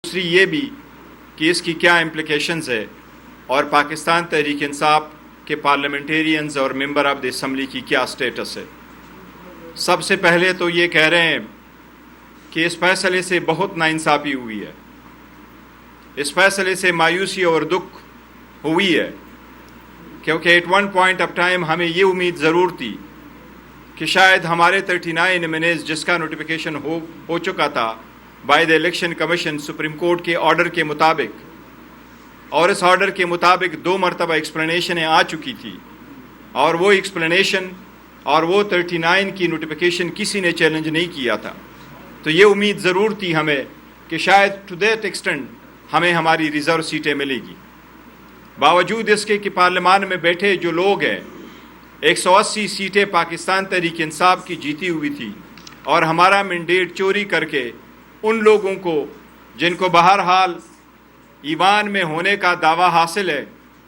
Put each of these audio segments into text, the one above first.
دوسری یہ بھی کہ اس کی کیا امپلیکیشنز ہے اور پاکستان تحریک انصاف کے پارلیمنٹیرینز اور ممبر آف دی اسمبلی کی کیا سٹیٹس ہے۔ سب سے پہلے تو یہ کہہ رہے ہیں کہ اس فیصلے سے بہت ناانصافی ہوئی ہے، اس فیصلے سے مایوسی اور دکھ ہوئی ہے، کیونکہ at one point of time ہمیں یہ امید ضرور تھی کہ شاید ہمارے 39 نامینیز جس کا نوٹیفیکیشن ہو چکا تھا by the election commission supreme court کے آرڈر کے مطابق، اور اس آرڈر کے مطابق 2 مرتبہ ایکسپلینیشنیں آ چکی تھی، اور وہ ایکسپلینیشن اور وہ 39 کی نوٹیفیکیشن کسی نے چیلنج نہیں کیا تھا، تو یہ امید ضرور تھی ہمیں کہ شاید ٹو دیٹ ایکسٹینٹ ہمیں ہماری ریزرو سیٹیں ملے گی۔ باوجود اس کے کہ پارلیمان میں بیٹھے جو لوگ ہیں 180 سیٹیں پاکستان تحریک انصاف کی جیتی ہوئی تھی، اور ہمارا مینڈیٹ چوری کر کے ان لوگوں کو جن کو بہرحال ایوان میں ہونے کا دعویٰ حاصل ہے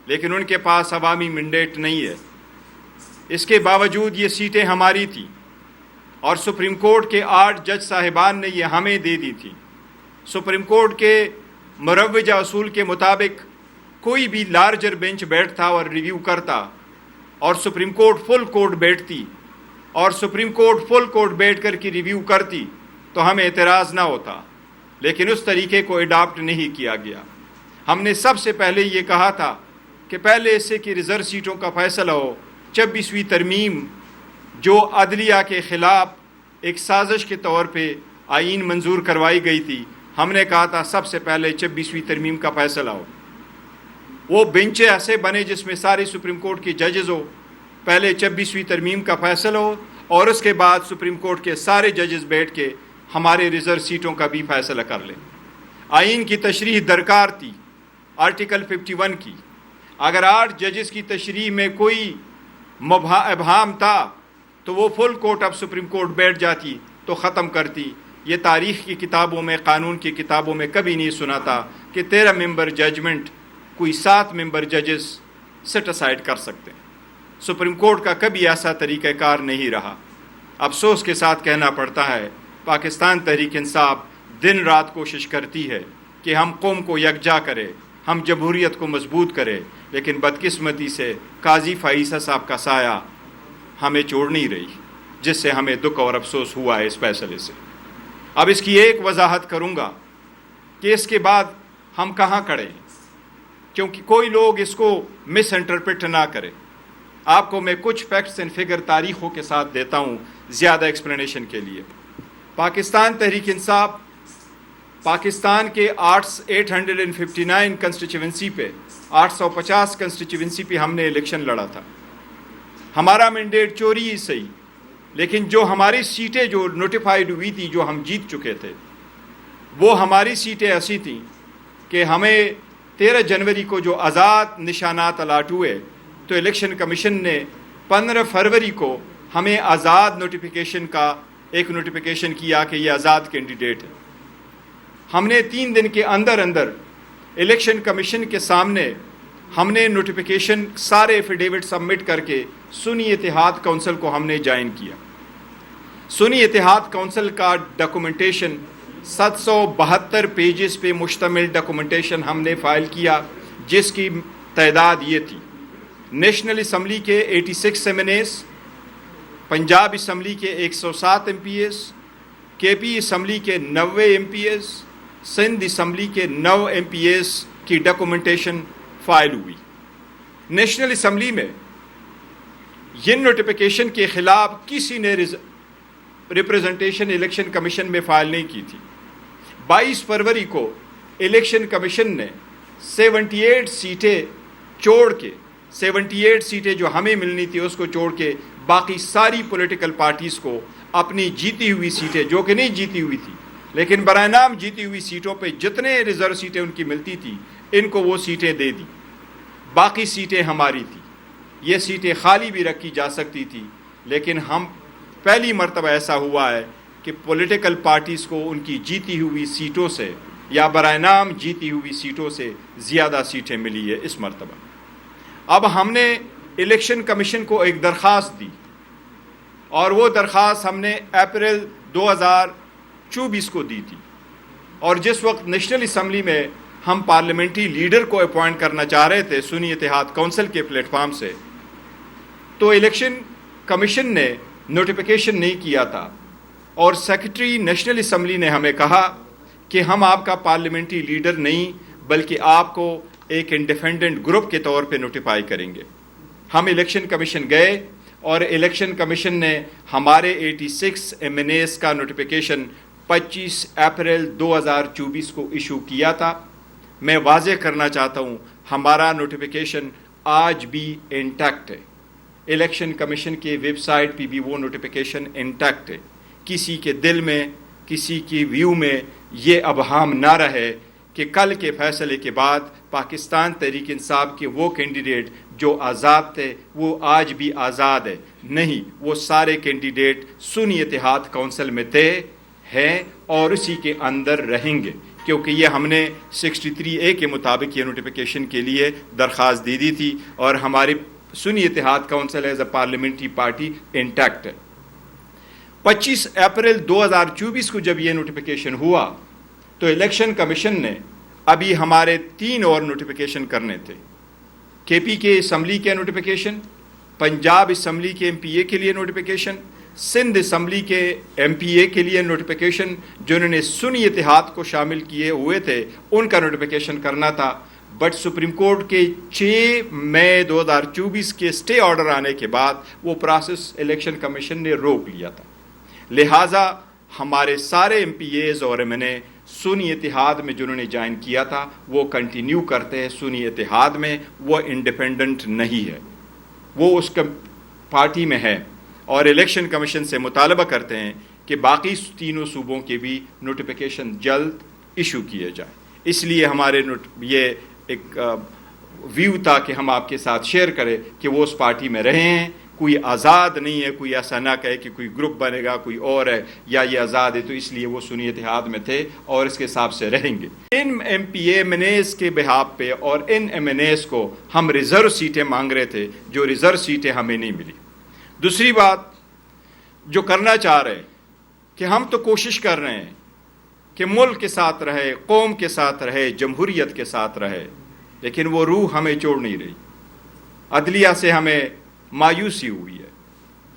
لیکن ان کے پاس عوامی مینڈیٹ نہیں ہے، اس کے باوجود یہ سیٹیں ہماری تھیں، اور سپریم کورٹ کے 8 جج صاحبان نے یہ ہمیں دے دی تھی۔ سپریم کورٹ کے مروجہ اصول کے مطابق کوئی بھی لارجر بینچ بیٹھتا اور ریویو کرتا، اور سپریم کورٹ فل کورٹ بیٹھتی، اور سپریم کورٹ فل کورٹ بیٹھ کر کی ریویو کرتی تو ہمیں اعتراض نہ ہوتا، لیکن اس طریقے کو اڈاپٹ نہیں کیا گیا۔ ہم نے سب سے پہلے یہ کہا تھا کہ پہلے اس سے کہ ریزرو سیٹوں کا فیصلہ ہو، 26ویں ترمیم جو عدلیہ کے خلاف ایک سازش کے طور پہ آئین منظور کروائی گئی تھی، ہم نے کہا تھا سب سے پہلے 26ویں ترمیم کا فیصلہ ہو، وہ بینچیں ایسے بنے جس میں ساری سپریم کورٹ کے ججز ہو، پہلے 26ویں ترمیم کا فیصلہ ہو، اور اس کے بعد سپریم کورٹ کے سارے ججز بیٹھ کے ہمارے ریزرو سیٹوں کا بھی فیصلہ کر لیں۔ آئین کی تشریح درکار تھی، آرٹیکل 51 کی، اگر 8 ججز کی تشریح میں کوئی ابہام تھا تو وہ full court of Supreme Court بیٹھ جاتی تو ختم کرتی۔ یہ تاریخ کی کتابوں میں، قانون کی کتابوں میں کبھی نہیں سنا تھا کہ 13 ممبر ججمنٹ کوئی 7 ممبر ججز سیٹ اسائڈ کر سکتے ہیں۔ سپریم کورٹ کا کبھی ایسا طریقہ کار نہیں رہا۔ افسوس کے ساتھ کہنا پڑتا ہے پاکستان تحریک انصاف دن رات کوشش کرتی ہے کہ ہم قوم کو یکجا کرے، ہم جمہوریت کو مضبوط کرے، لیکن بدقسمتی سے قاضی فائزہ صاحب کا سایہ ہمیں چھوڑ نہیں رہی، جس سے ہمیں دکھ اور افسوس ہوا ہے اس فیصلے سے۔ اب اس کی ایک وضاحت کروں گا کہ اس کے بعد ہم کہاں کھڑے ہیں، کیونکہ کوئی لوگ اس کو مس انٹرپریٹ نہ کرے۔ آپ کو میں کچھ فیکٹس اینڈ فگر تاریخوں کے ساتھ دیتا ہوں زیادہ ایکسپلینیشن کے لیے۔ پاکستان تحریک انصاف پاکستان کے 859 کنسٹیچوئنسی پہ 850 کنسٹیچوئنسی پہ ہم نے الیکشن لڑا تھا۔ ہمارا مینڈیٹ چوری ہی صحیح، لیکن جو ہماری سیٹیں جو نوٹیفائیڈ ہوئی تھی، جو ہم جیت چکے تھے، وہ ہماری سیٹیں ایسی تھیں کہ ہمیں 13 جنوری کو جو آزاد نشانات الاٹ ہوئے تو الیکشن کمیشن نے 15 فروری کو ہمیں آزاد نوٹیفیکیشن کا ایک نوٹیفیکیشن کیا کہ یہ آزاد کینڈیڈیٹ ہے۔ ہم نے 3 دن کے اندر الیکشن کمیشن کے سامنے ہم نے نوٹیفیکیشن سارے ایفیڈیوٹ سبمٹ کر کے سنی اتحاد کونسل کو ہم نے جوائن کیا۔ سنی اتحاد کونسل کا ڈاکومنٹیشن 772 پیجز پہ مشتمل ڈاکومنٹیشن ہم نے فائل کیا، جس کی تعداد یہ تھی: نیشنل اسمبلی کے 86 M N As, Punjab Assembly کے 107 ایم پی ایز، کے پی اسمبلی کے 90 M P As, Sindh Assembly کے 9 ایم پی ایز کی ڈاکومنٹیشن فائل ہوئی۔ نیشنل اسمبلی میں یہ نوٹیفیکیشن کے خلاف کسی نے ریپریزنٹیشن الیکشن کمیشن میں فائل نہیں کی تھی۔ 22 فروری کو الیکشن کمیشن نے 78 سیٹیں چھوڑ کے 78 سیٹیں جو ہمیں ملنی تھی اس کو چھوڑ کے باقی ساری پولیٹیکل پارٹیز کو اپنی جیتی ہوئی سیٹیں، جو کہ نہیں جیتی ہوئی تھی لیکن برائے نام جیتی ہوئی سیٹوں پہ جتنے ریزرو سیٹیں ان کی ملتی تھی ان کو وہ سیٹیں دے دی، باقی سیٹیں ہماری تھی۔ یہ سیٹیں خالی بھی رکھی جا سکتی تھی، لیکن ہم پہلی مرتبہ ایسا ہوا ہے کہ پولیٹیکل پارٹیز کو ان کی جیتی ہوئی سیٹوں سے یا برائے نام جیتی ہوئی سیٹوں سے زیادہ سیٹیں ملی ہے اس مرتبہ۔ اب ہم نے الیکشن کمیشن کو ایک درخواست دی، اور وہ درخواست ہم نے اپریل 2024 کو دی تھی۔ اور جس وقت نیشنل اسمبلی میں ہم پارلیمنٹری لیڈر کو اپوائنٹ کرنا چاہ رہے تھے سنی اتحاد کونسل کے پلیٹ فارم سے، تو الیکشن کمیشن نے نوٹیفیکیشن نہیں کیا تھا، اور سیکرٹری نیشنل اسمبلی نے ہمیں کہا کہ ہم آپ کا پارلیمنٹری لیڈر نہیں بلکہ آپ کو ایک انڈیپینڈنٹ گروپ کے طور پہ نوٹیفائی کریں گے۔ ہم الیکشن کمیشن گئے اور الیکشن کمیشن نے ہمارے 86 MNAs کا نوٹیفیکیشن 25 اپریل 2024 کو ایشو کیا تھا۔ میں واضح کرنا چاہتا ہوں ہمارا نوٹیفیکیشن آج بھی انٹیکٹ ہے، الیکشن کمیشن کے ویب سائٹ پہ بھی وہ نوٹیفیکیشن انٹیکٹ ہے۔ کسی کے دل میں، کسی کی ویو میں یہ ابہام نہ رہے کہ کل کے فیصلے کے بعد پاکستان تحریک انصاف کے وہ کینڈیڈیٹ جو آزاد تھے وہ آج بھی آزاد ہے۔ نہیں، وہ سارے کینڈیڈیٹ سنی اتحاد کونسل میں تھے، ہیں اور اسی کے اندر رہیں گے، کیونکہ یہ ہم نے 63A کے مطابق یہ نوٹیفیکیشن کے لیے درخواست دی تھی، اور ہماری سنی اتحاد council as a parliamentary party intact ہے۔ 25 اپریل 2024 کو جب یہ نوٹیفیکیشن ہوا تو الیکشن کمیشن نے ابھی ہمارے 3 اور نوٹیفیکیشن کرنے تھے۔ KP کے اسمبلی کے نوٹیفیکیشن، پنجاب اسمبلی کے MPA کے لیے نوٹیفیکیشن، سندھ اسمبلی کے MPA کے لیے نوٹیفیکیشن، جنہوں نے سنی اتحاد کو شامل کیے ہوئے تھے ان کا نوٹیفیکیشن کرنا تھا، بٹ سپریم کورٹ کے 6 مئی 2024 کے سٹے آرڈر آنے کے بعد وہ پروسیس الیکشن کمیشن نے روک لیا تھا۔ لہٰذا ہمارے سارے MPAs اور MNA سنی اتحاد میں جنہوں نے جوائن کیا تھا وہ کنٹینیو کرتے ہیں سنی اتحاد میں، وہ انڈیپینڈنٹ نہیں ہے، وہ اس پارٹی میں ہے، اور الیکشن کمیشن سے مطالبہ کرتے ہیں کہ باقی تینوں صوبوں کے بھی نوٹیفیکیشن جلد ایشو کیے جائیں۔ اس لیے ہمارے یہ ایک ویو تھا کہ ہم آپ کے ساتھ شیئر کریں کہ وہ اس پارٹی میں رہے ہیں، کوئی آزاد نہیں ہے، کوئی ایسا نہ کہے کہ کوئی گروپ بنے گا کوئی اور ہے یا یہ آزاد ہے، تو اس لیے وہ سنی اتحاد میں تھے اور اس کے حساب سے رہیں گے۔ ان MPA MNAs کے بہاف پہ اور ان MNAs کو ہم ریزرو سیٹیں مانگ رہے تھے، جو ریزرو سیٹیں ہمیں نہیں ملی۔ دوسری بات جو کرنا چاہ رہے کہ ہم تو کوشش کر رہے ہیں کہ ملک کے ساتھ رہے، قوم کے ساتھ رہے، جمہوریت کے ساتھ رہے، لیکن وہ روح ہمیں چھوڑ نہیں رہی۔ عدلیہ سے ہمیں مایوسی ہوئی ہے۔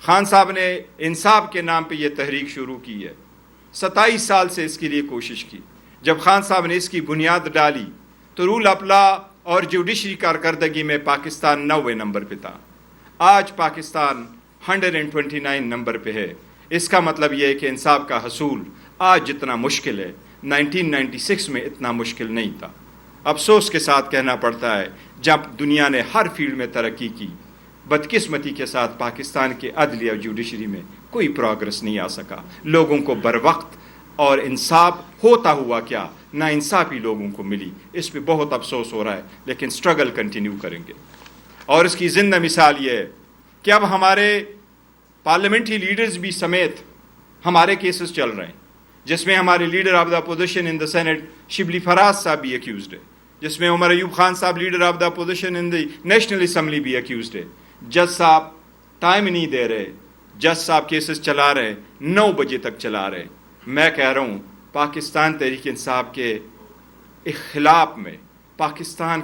خان صاحب نے انصاف کے نام پہ یہ تحریک شروع کی ہے، 27 سال سے اس کے لیے کوشش کی۔ جب خان صاحب نے اس کی بنیاد ڈالی تو رول آف لا اور جوڈیشری کارکردگی میں پاکستان 90 نمبر پہ تھا، آج پاکستان 129 نمبر پہ ہے۔ اس کا مطلب یہ ہے کہ انصاف کا حصول آج جتنا مشکل ہے 1996 میں اتنا مشکل نہیں تھا۔ افسوس کے ساتھ کہنا پڑتا ہے جب دنیا نے ہر فیلڈ میں ترقی کی، بدقسمتی کے ساتھ پاکستان کے عدلیہ اور جوڈیشری میں کوئی پروگرس نہیں آ سکا۔ لوگوں کو بر وقت اور انصاف ہوتا ہوا کیا نا انصافی لوگوں کو ملی، اس پہ بہت افسوس ہو رہا ہے، لیکن سٹرگل کنٹینیو کریں گے۔ اور اس کی زندہ مثال یہ ہے کہ اب ہمارے پارلیمنٹری لیڈرز بھی سمیت ہمارے کیسز چل رہے ہیں، جس میں ہمارے leader of the opposition in the senate Shibli Faraz صاحب بھی ایکیوزڈ ہے، جس میں عمر ایوب خان صاحب leader of the opposition in the national assembly بھی ایکیوزڈ ہے۔ جج صاحب ٹائم نہیں دے رہے، جج صاحب کیسز چلا رہے، 9 بجے تک چلا رہے۔ میں کہہ رہا ہوں پاکستان تحریک انصاف کے اخلاف میں، پاکستان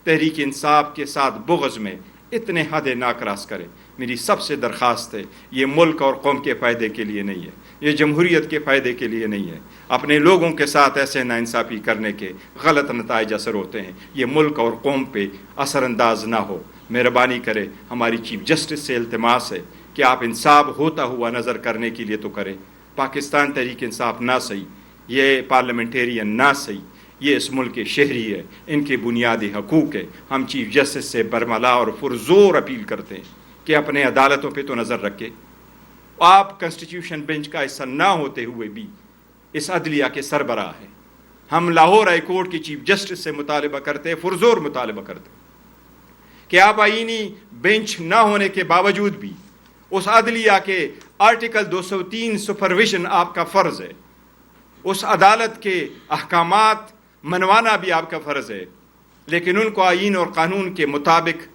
تحریک انصاف کے ساتھ بغض میں اتنے حد نہ کراس کریں۔ میری سب سے درخواست ہے، یہ ملک اور قوم کے فائدے کے لیے نہیں ہے، یہ جمہوریت کے فائدے کے لیے نہیں ہے۔ اپنے لوگوں کے ساتھ ایسے ناانصافی کرنے کے غلط نتائج اثر ہوتے ہیں، یہ ملک اور قوم پہ اثر انداز نہ ہو۔ مہربانی کرے، ہماری چیف جسٹس سے التماس ہے کہ آپ انصاف ہوتا ہوا نظر کرنے کے لیے تو کریں۔ پاکستان تحریک انصاف نہ صحیح، یہ پارلیمنٹیرین نہ صحیح، یہ اس ملک کے شہری ہے، ان کے بنیادی حقوق ہے۔ ہم چیف جسٹس سے برملا اور پرزور اپیل کرتے ہیں کہ اپنے عدالتوں پہ تو نظر رکھے۔ آپ کنسٹیٹیوشن بینچ کا حصہ نہ ہوتے ہوئے بھی اس عدلیہ کے سربراہ ہیں۔ ہم لاہور ہائی کورٹ کے چیف جسٹس سے مطالبہ کرتے ہیں، پرزور مطالبہ کرتے ہیں کہ آپ آئینی بینچ نہ ہونے کے باوجود بھی اس عدلیہ کے آرٹیکل 203 سپرویژن آپ کا فرض ہے، اس عدالت کے احکامات منوانا بھی آپ کا فرض ہے، لیکن ان کو آئین اور قانون کے مطابق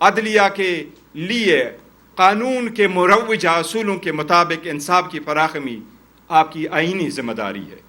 عدلیہ کے لیے قانون کے مروجہ اصولوں کے مطابق انصاف کی فراہمی آپ کی آئینی ذمہ داری ہے۔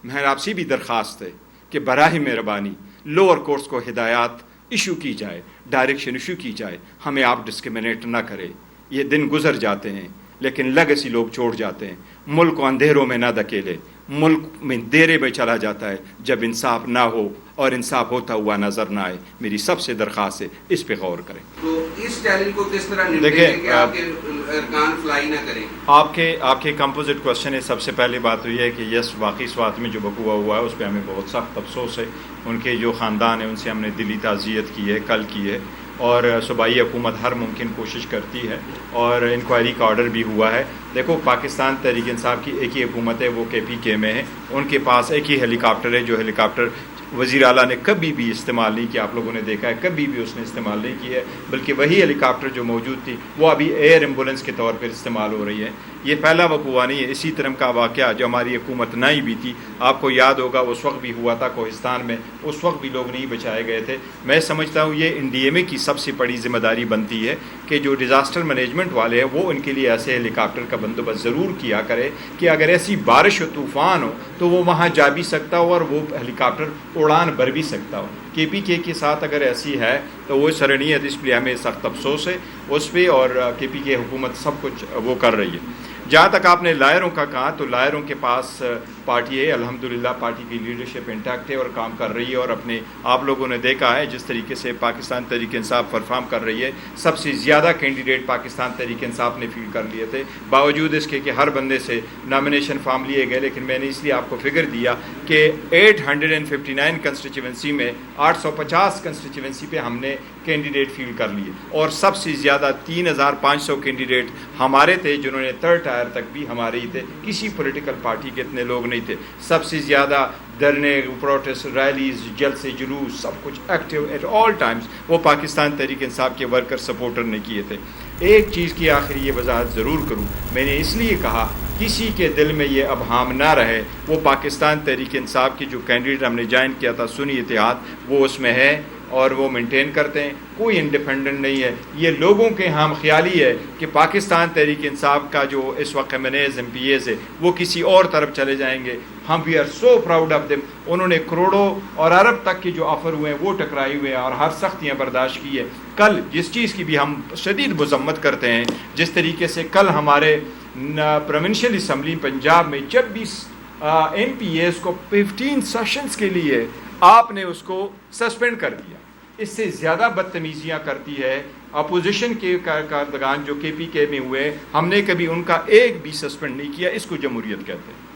میں آپ سے بھی درخواست ہے کہ براہ مہربانی لوور کورٹس کو ہدایات ایشو کی جائے، ڈائریکشن ایشو کی جائے، ہمیں آپ ڈسکریمنیٹ نہ کرے. یہ دن گزر جاتے ہیں لیکن لیگیسی لوگ چھوڑ جاتے ہیں. ملک کو اندھیروں میں نہ دھکیلے، ملک میں دیرے میں چلا جاتا ہے جب انصاف نہ ہو اور انصاف ہوتا ہوا نظر نہ آئے. میری سب سے درخواست ہے اس پہ غور کریں. تو اس چیلنج کو کس طرح نپٹیں کہ آپ کے ارکان فلائی نہ کریں؟ آپ کے کمپوزٹ کوشچن ہے. سب سے پہلی بات تو یہ ہے کہ یس واقعی سوات میں جو وقوع ہوا ہے اس پہ ہمیں بہت سخت افسوس ہے. ان کے جو خاندان ہیں ان سے ہم نے دلی تعزیت کی ہے، کل کی ہے، اور صوبائی حکومت ہر ممکن کوشش کرتی ہے اور انکوائری کا آرڈر بھی ہوا ہے. دیکھو پاکستان تحریک انصاف کی ایک ہی حکومت ہے، وہ KPK میں ہے. ان کے پاس ایک ہی ہیلی کاپٹر ہے جو ہیلی کاپٹر وزیر اعلیٰ نے کبھی بھی استعمال نہیں کیا. آپ لوگوں نے دیکھا ہے کبھی بھی اس نے استعمال نہیں کی ہے، بلکہ وہی ہیلی کاپٹر جو موجود تھی وہ ابھی ایئر ایمبولینس کے طور پر استعمال ہو رہی ہے. یہ پہلا وقوع نہیں ہے. اسی طرح کا واقعہ جو ہماری حکومت نئی بھی تھی، آپ کو یاد ہوگا اس وقت بھی ہوا تھا کوہستان میں، اس وقت بھی لوگ نہیں بچائے گئے تھے. میں سمجھتا ہوں یہ NDMA کی سب سے بڑی ذمہ داری بنتی ہے کہ جو ڈیزاسٹر مینجمنٹ والے ہیں وہ ان کے لیے ایسے ہیلی کاپٹر کا بندوبست ضرور کیا کرے کہ اگر ایسی بارش و طوفان ہو تو وہ وہاں جا بھی سکتا ہو اور وہ ہیلی کاپٹر اڑان بھر بھی سکتا ہو. KPK کے ساتھ اگر ایسی ہے تو وہ شرعیت، اس لیے ہمیں سخت افسوس ہے اس پہ، اور KPK حکومت سب کچھ وہ کر رہی ہے. جہاں تک آپ نے لائروں کا کہا تو لائروں کے پاس پارٹی ہے، الحمدللہ پارٹی کی لیڈرشپ انٹیکٹ ہے اور کام کر رہی ہے. اور اپنے آپ لوگوں نے دیکھا ہے جس طریقے سے پاکستان تحریک انصاف پرفارم کر رہی ہے. سب سے زیادہ کینڈیڈیٹ پاکستان تحریک انصاف نے فیل کر لیے تھے، باوجود اس کے کہ ہر بندے سے نامینیشن فارم لیے گئے. لیکن میں نے اس لیے آپ کو فگر دیا کہ 859 کنسٹیچوئنسی میں 850 کنسٹیچوئنسی پہ ہم نے کینڈیڈیٹ فیل کر لیے، اور سب سے زیادہ 3500 کینڈیڈیٹ ہمارے تھے جنہوں نے تھرڈ ٹائر تک بھی ہمارے ہی تھے. کسی پولیٹیکل پارٹی کے اتنے لوگ نہیں تھے. سب سے زیادہ دھرنے، پروٹیسٹ، ریلیز، جلسے، جلوس، سب کچھ ایکٹیو ایٹ آل ٹائمز وہ پاکستان تحریک انصاف کے ورکر سپورٹر نے کیے تھے. ایک چیز کی آخری یہ وضاحت ضرور کروں، میں نے اس لیے کہا کسی کے دل میں یہ ابہام نہ رہے، وہ پاکستان تحریک انصاف کی جو کینڈیڈیٹ ہم نے جوائن کیا تھا سنی اتحاد، وہ اس میں ہے اور وہ مینٹین کرتے ہیں، کوئی انڈیپینڈنٹ نہیں ہے. یہ لوگوں کے ہم خیالی ہے کہ پاکستان تحریک انصاف کا جو اس وقت MPAs ہے وہ کسی اور طرف چلے جائیں گے. ہم we are so proud of them. انہوں نے کروڑوں اور ارب تک کے جو آفر ہوئے ہیں وہ ٹکرائے ہوئے ہیں اور ہر سختیاں برداشت کی ہے. کل جس چیز کی بھی ہم شدید مذمت کرتے ہیں، جس طریقے سے کل ہمارے پروونشل اسمبلی پنجاب میں جب بھی MPAs کو 15 سیشنز کے لیے آپ نے اس کو سسپینڈ کر دیا. اس سے زیادہ بدتمیزیاں کرتی ہے اپوزیشن کے کارکنان جو KPK میں ہوئے. ہم نے کبھی ان کا ایک بھی سسپینڈ نہیں کیا. اس کو جمہوریت کہتے ہیں.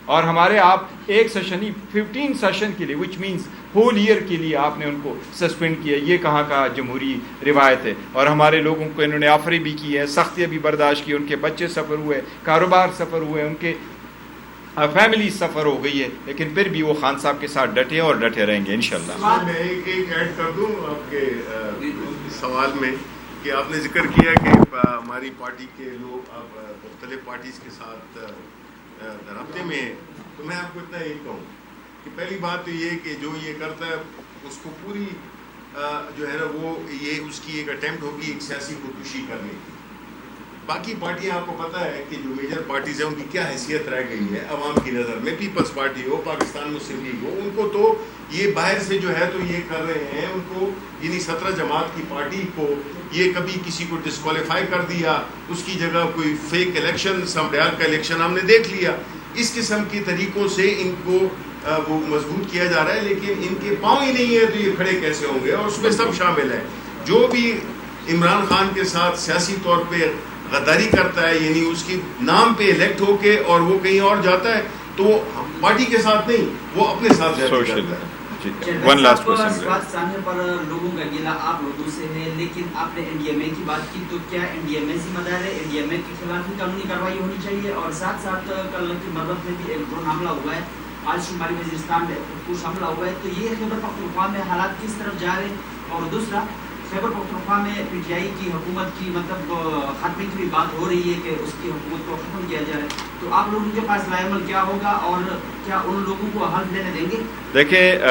اور ہمارے آپ ایک سیشن ہی 15 سیشن کے لیے وچ مینس ہول ایئر کے لیے آپ نے ان کو سسپینڈ کیا. یہ کہاں کا جمہوری روایت ہے؟ اور ہمارے لوگوں کو انہوں نے آفری بھی کی ہے، سختیاں بھی برداشت کی. ان کے بچے سفر ہوئے، کاروبار سفر ہوئے، ان کے فیملی سفر ہو گئی ہے، لیکن پھر بھی وہ خان صاحب کے ساتھ ڈٹے اور ڈٹے رہیں گے انشاءاللہ. میں ایک ایڈ کر دوں آپ کے سوال میں کہ آپ نے ذکر کیا کہ ہماری پارٹی کے لوگ اب مختلف پارٹیز کے ساتھ رابطے میں ہیں. تو میں آپ کو اتنا یہی کہوں کہ پہلی بات تو یہ کہ جو یہ کرتا ہے اس کو پوری جو ہے نا وہ یہ اس کی ایک اٹیمپٹ ہوگی ایک سیاسی خودکشی کرنے کی. باقی پارٹیاں آپ کو پتہ ہے کہ جو میجر پارٹیز ہیں ان کی کیا حیثیت رہ گئی ہے عوام کی نظر میں. پیپلز پارٹی ہو، پاکستان مسلم لیگ ہو، ان کو تو یہ باہر سے جو ہے تو یہ کر رہے ہیں. ان کو یعنی 17 جماعت کی پارٹی کو یہ کبھی کسی کو ڈسکوالیفائی کر دیا، اس کی جگہ کوئی فیک الیکشن، سمریال کا الیکشن ہم نے دیکھ لیا. اس قسم کے طریقوں سے ان کو وہ مضبوط کیا جا رہا ہے. لیکن ان کے پاؤں ہی نہیں ہے تو یہ کھڑے کیسے ہوں گے؟ اور اس میں سب شامل ہیں. جو بھی عمران خان کے ساتھ سیاسی طور پہ غداری کرتا ہے، یعنی اس کے نام پہ الیکٹ ہو کے اور وہ کہیں اور جاتا ہے، تو وہ پارٹی کے ساتھ نہیں، وہ اپنے ساتھ جاتا ہے. ون لاسٹ کوسچن پر لوگوں کا گلہ آپ لوگوں سے ہے، لیکن آپ نے NDMA کی بات کی، تو کیا NDMA ذمہ دار ہے؟ NDMA کے خلاف بھی قانونی کارروائی ہونی چاہیے. اور ساتھ ساتھ کل کی مربت میں بھی ایک ڈرون حملہ ہوا ہے، آج شمالی وزیرستان میں کچھ حملہ ہوا ہے. تو یہ خیبر پختونخوا میں حالات کس طرف جا رہے ہیں؟ اور دوسرا، خیبر پختونخوا میں PTI کی حکومت کی مطلب خاتمے کی بھی بات ہو رہی ہے کہ اس کی حکومت کو ختم کیا جائے. تو آپ لوگوں کے پاس لائے عمل کیا ہوگا اور کیا ان لوگوں کو حل دینے دیں گے؟ دیکھیں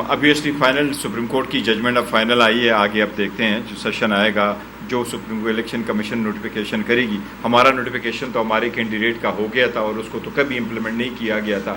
ابویسلی فائنل سپریم کورٹ کی ججمنٹ اب فائنل آئی ہے. آگے اب دیکھتے ہیں جو سیشن آئے گا، جو سپریم الیکشن کمیشن نوٹیفیکیشن کرے گی. ہمارا نوٹیفیکیشن تو ہمارے کینڈیڈیٹ کا ہو گیا تھا اور اس کو تو کبھی امپلیمنٹ نہیں کیا گیا تھا.